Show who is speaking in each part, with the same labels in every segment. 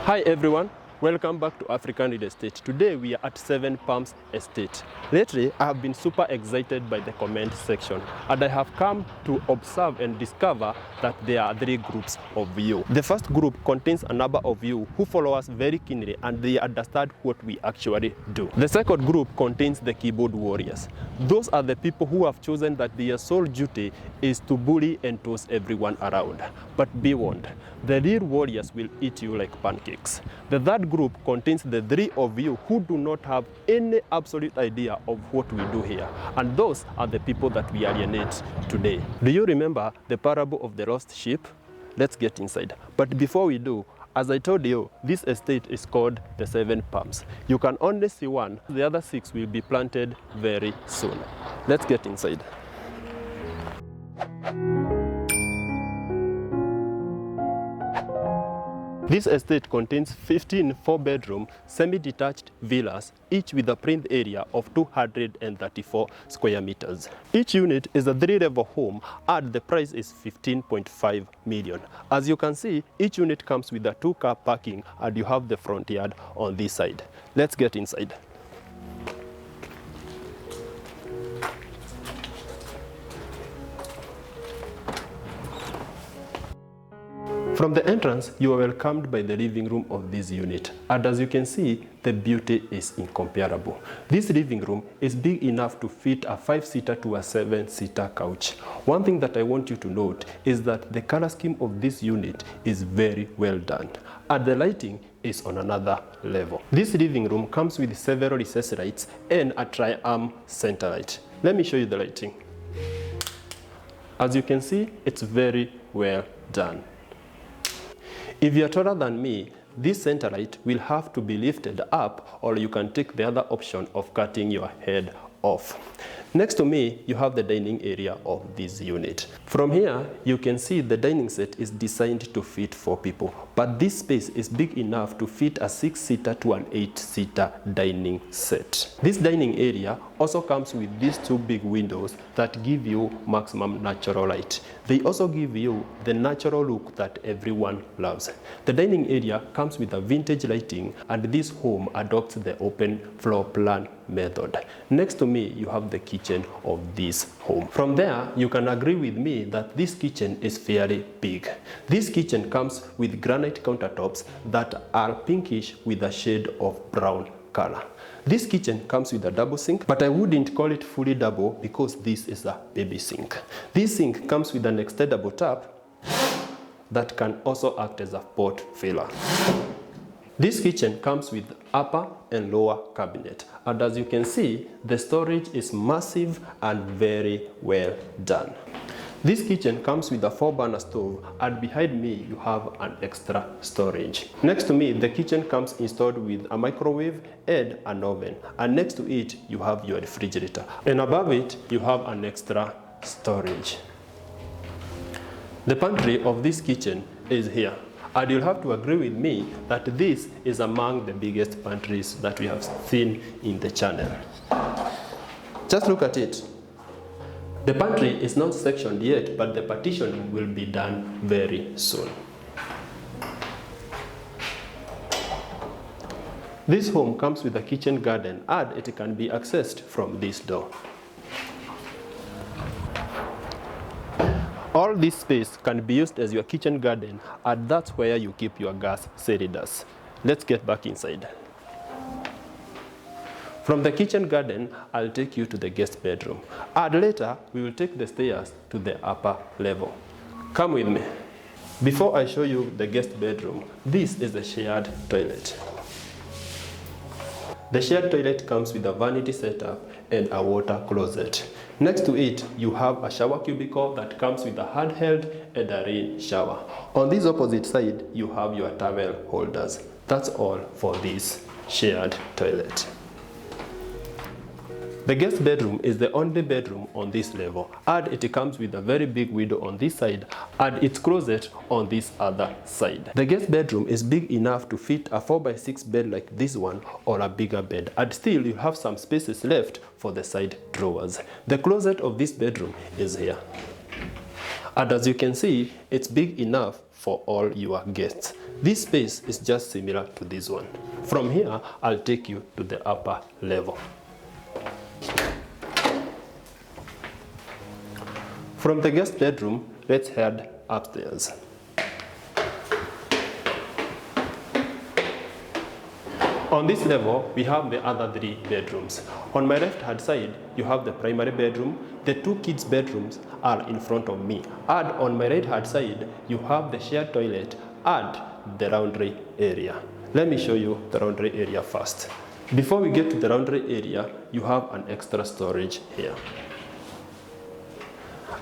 Speaker 1: Hi everyone, welcome back to African Real Estate. Today we are at 7 Palms Estate. Lately I have been super excited by the comment section and I have come to observe and discover that there are three groups of you. The first group contains a number of you who follow us very keenly and they understand what we actually do. The second group contains the keyboard warriors. Those are the people who have chosen that their sole duty is to bully and toss everyone around. But be warned, the real warriors will eat you like pancakes. The third group contains the three of you who do not have any absolute idea of what we do here. And those are the people that we alienate today. Do you remember the parable of the lost sheep? Let's get inside. But before we do, as I told you, this estate is called the 7 Palms. You can only see one. The other 6 will be planted very soon. Let's get inside. This estate contains 15 4-bedroom semi-detached villas, each with a print area of 234 square meters. Each unit is a 3-level home and the price is 15.5 million. As you can see, each unit comes with a 2-car parking and you have the front yard on this side. Let's get inside. From the entrance, you are welcomed by the living room of this unit. And as you can see, the beauty is incomparable. This living room is big enough to fit a 5-seater to a 7-seater couch. One thing that I want you to note is that the color scheme of this unit is very well done. And the lighting is on another level. This living room comes with several recess lights and a tri-arm center light. Let me show you the lighting. As you can see, it's very well done. If you are taller than me, this center light will have to be lifted up, or you can take the other option of cutting your head off. Next to me, you have the dining area of this unit. From here, you can see the dining set is designed to fit 4 people, but this space is big enough to fit a 6-seater to an 8-seater dining set. This dining area also comes with these 2 big windows that give you maximum natural light. They also give you the natural look that everyone loves. The dining area comes with a vintage lighting and this home adopts the open floor plan method. Next to me, you have the kitchen of this home. From there, you can agree with me that this kitchen is fairly big. This kitchen comes with granite countertops that are pinkish with a shade of brown color. This kitchen comes with a double sink, but I wouldn't call it fully double because this is a baby sink. This sink comes with an extendable tap that can also act as a pot filler. This kitchen comes with upper and lower cabinet, and as you can see, the storage is massive and very well done. This kitchen comes with a 4-burner stove, and behind me you have an extra storage. Next to me, the kitchen comes installed with a microwave and an oven, and next to it you have your refrigerator, and above it you have an extra storage. The pantry of this kitchen is here. And you'll have to agree with me that this is among the biggest pantries that we have seen in the channel. Just look at it. The pantry is not sectioned yet, but the partitioning will be done very soon. This home comes with a kitchen garden and it can be accessed from this door. All this space can be used as your kitchen garden, and that's where you keep your gas cylinders. Let's get back inside. From the kitchen garden, I'll take you to the guest bedroom, and later we will take the stairs to the upper level. Come with me. Before I show you the guest bedroom, this is the shared toilet. The shared toilet comes with a vanity setup and a water closet. Next to it, you have a shower cubicle that comes with a handheld and a rain shower. On this opposite side, you have your towel holders. That's all for this shared toilet. The guest bedroom is the only bedroom on this level, and it comes with a very big window on this side and its closet on this other side. The guest bedroom is big enough to fit a 4x6 bed like this one or a bigger bed, and still you have some spaces left for the side drawers. The closet of this bedroom is here. And as you can see, it's big enough for all your guests. This space is just similar to this one. From here, I'll take you to the upper level. From the guest bedroom, let's head upstairs. On this level, we have the other 3 bedrooms. On my left hand side, you have the primary bedroom. The 2 kids' bedrooms are in front of me. And on my right hand side, you have the shared toilet and the laundry area. Let me show you the laundry area first. Before we get to the laundry area, you have an extra storage here.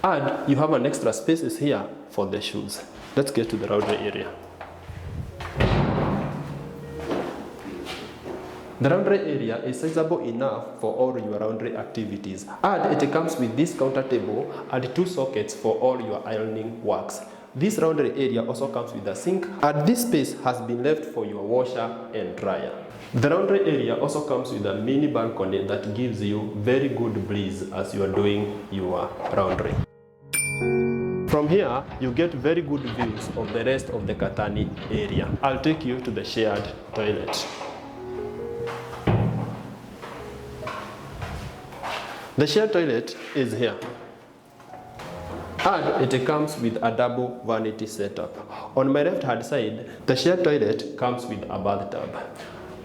Speaker 1: And you have an extra spaces here for the shoes. Let's get to the laundry area. The laundry area is sizable enough for all your laundry activities, and it comes with this counter table and 2 sockets for all your ironing works. This laundry area also comes with a sink, and this space has been left for your washer and dryer. The laundry area also comes with a mini balcony that gives you very good breeze as you are doing your laundry. From here, you get very good views of the rest of the Katani area. I'll take you to the shared toilet. The shared toilet is here, and it comes with a double vanity setup. On my left hand side, the shared toilet comes with a bathtub.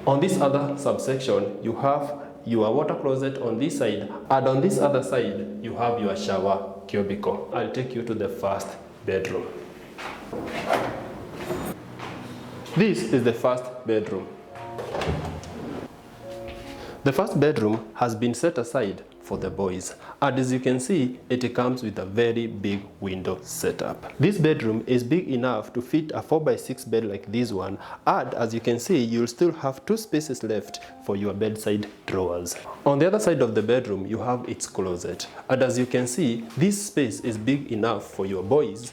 Speaker 1: On this other subsection, you have your water closet on this side, and on this other side, you have your shower cubicle. I'll take you to the first bedroom. This is the first bedroom. The first bedroom has been set aside for the boys, and as you can see, it comes with a very big window setup. This bedroom is big enough to fit a 4x6 bed like this one, and as you can see, you'll still have 2 spaces left for your bedside drawers. On the other side of the bedroom, you have its closet, and as you can see, this space is big enough for your boys,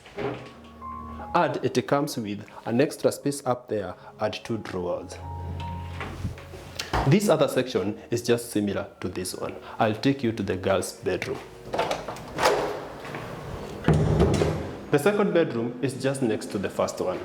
Speaker 1: and it comes with an extra space up there and 2 drawers. This other section is just similar to this one. I'll take you to the girls' bedroom. The second bedroom is just next to the first one.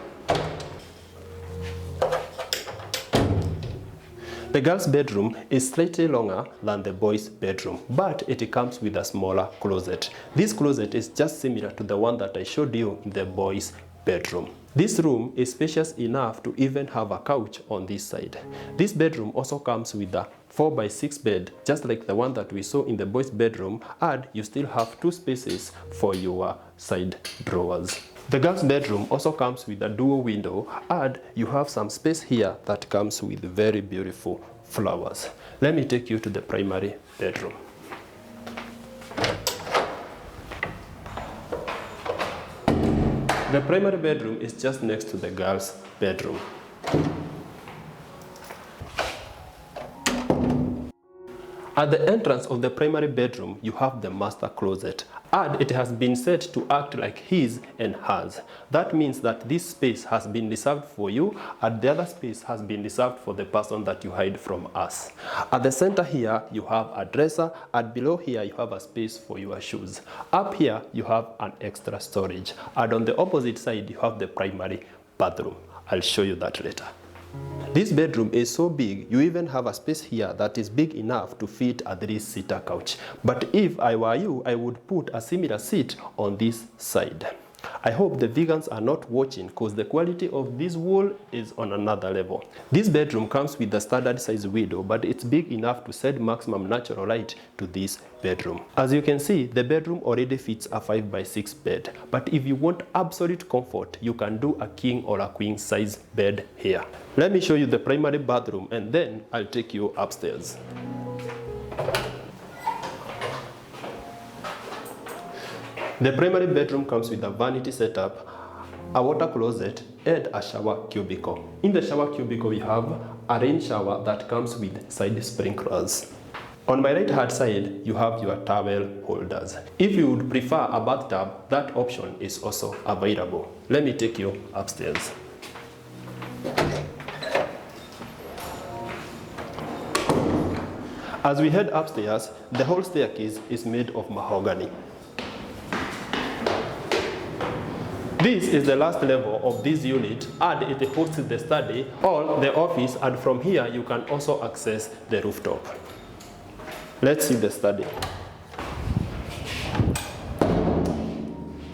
Speaker 1: The girls' bedroom is slightly longer than the boys' bedroom, but it comes with a smaller closet. This closet is just similar to the one that I showed you in the boys' bedroom. This room is spacious enough to even have a couch on this side. This bedroom also comes with a 4x6 bed, just like the one that we saw in the boys' bedroom, and you still have 2 spaces for your side drawers. The girls' bedroom also comes with a dual window, and you have some space here that comes with very beautiful flowers. Let me take you to the primary bedroom. The primary bedroom is just next to the girls' bedroom. At the entrance of the primary bedroom, you have the master closet, and it has been set to act like his and hers. That means that this space has been reserved for you, and the other space has been reserved for the person that you hide from us. At the center here, you have a dresser, and below here, you have a space for your shoes. Up here, you have an extra storage, and on the opposite side, you have the primary bathroom. I'll show you that later. This bedroom is so big, you even have a space here that is big enough to fit a 3-seater couch. But if I were you, I would put a similar seat on this side. I hope the vegans are not watching, because the quality of this wall is on another level. This bedroom comes with a standard size window, but it's big enough to send maximum natural light to this bedroom. As you can see, the bedroom already fits a 5x6 bed, but if you want absolute comfort, you can do a king or a queen size bed here. Let me show you the primary bathroom, and then I'll take you upstairs. The primary bedroom comes with a vanity setup, a water closet, and a shower cubicle. In the shower cubicle, we have a rain shower that comes with side sprinklers. On my right hand side, you have your towel holders. If you would prefer a bathtub, that option is also available. Let me take you upstairs. As we head upstairs, the whole staircase is made of mahogany. This is the last level of this unit, and it hosts the study or the office, and from here you can also access the rooftop. Let's see the study.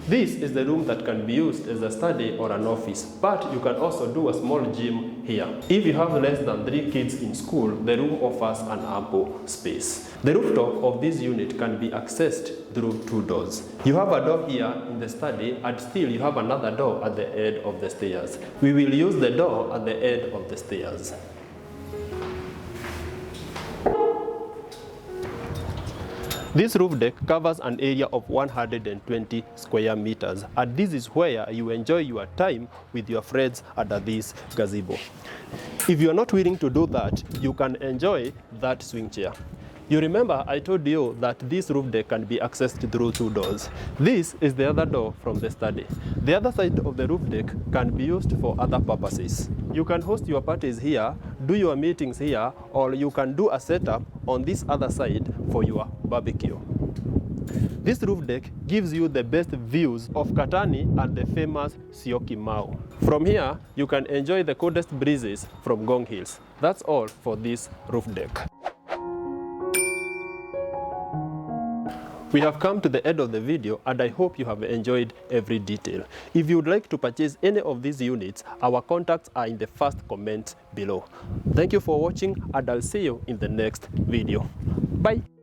Speaker 1: This is the room that can be used as a study or an office, but you can also do a small gym here. If you have less than 3 kids in school, the room offers an ample space. The rooftop of this unit can be accessed through 2 doors. You have a door here in the study, and still you have another door at the end of the stairs. We will use the door at the end of the stairs. This roof deck covers an area of 120 square meters, and this is where you enjoy your time with your friends under this gazebo. If you are not willing to do that, you can enjoy that swing chair. You remember I told you that this roof deck can be accessed through 2 doors. This is the other door from the study. The other side of the roof deck can be used for other purposes. You can host your parties here, do your meetings here, or you can do a setup on this other side for your barbecue. This roof deck gives you the best views of Katani and the famous Syokimau. From here, you can enjoy the coldest breezes from Gong Hills. That's all for this roof deck. We have come to the end of the video, and I hope you have enjoyed every detail. If you would like to purchase any of these units, our contacts are in the first comment below. Thank you for watching, and I'll see you in the next video. Bye.